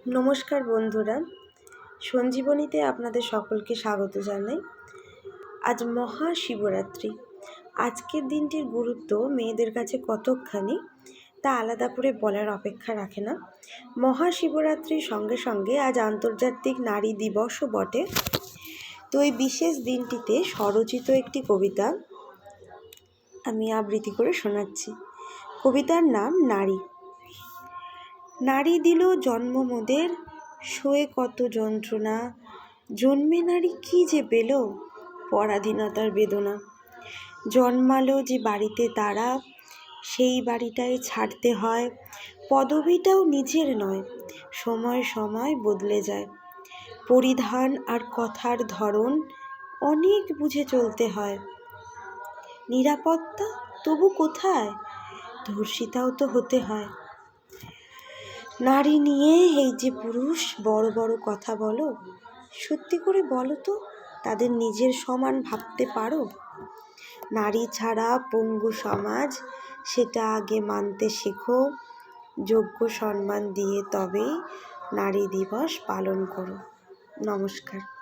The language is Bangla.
নমস্কার বন্ধুরা, সঞ্জীবনীতে আপনাদের সকলকে স্বাগত জানাই। আজ মহাশিবরাত্রি। আজকের দিনটির গুরুত্ব মেয়েদের কাছে কতকখানি তা আলাদা করে বলার অপেক্ষা রাখে না। মহাশিবরাত্রির সঙ্গে সঙ্গে আজ আন্তর্জাতিক নারী দিবসও বটে। তো এই বিশেষ দিনটিতে স্বরচিত একটি কবিতা আমি আবৃত্তি করে শোনাচ্ছি। কবিতার নাম নারী। নারী দিল জন্ম মোদের, সয়ে কত যন্ত্রণা, জন্মে নারী কি যে পেল, পরাধীনতার বেদনা। জন্মালো যে বাড়িতে তারা, সেই বাড়িটাই ছাড়তে হয়, পদবিটাও নিজের নয়, সময় সময় বদলে যায়। পরিধান আর কথার ধরন অনেক বুঝে চলতে হয়। নিরাপত্তা তবু কোথায়, ধর্ষিতাও তো হতে হয়। নারী নিয়ে এই যে পুরুষ বড় বড় কথা বলো, সত্যি করে বলো তো তাদের নিজের সমান ভাবতে পারো? নারী ছাড়া পঙ্গু সমাজ, সেটা আগে মানতে শেখো। যোগ্য সম্মান দিয়ে তবেই নারী দিবস পালন করো। নমস্কার।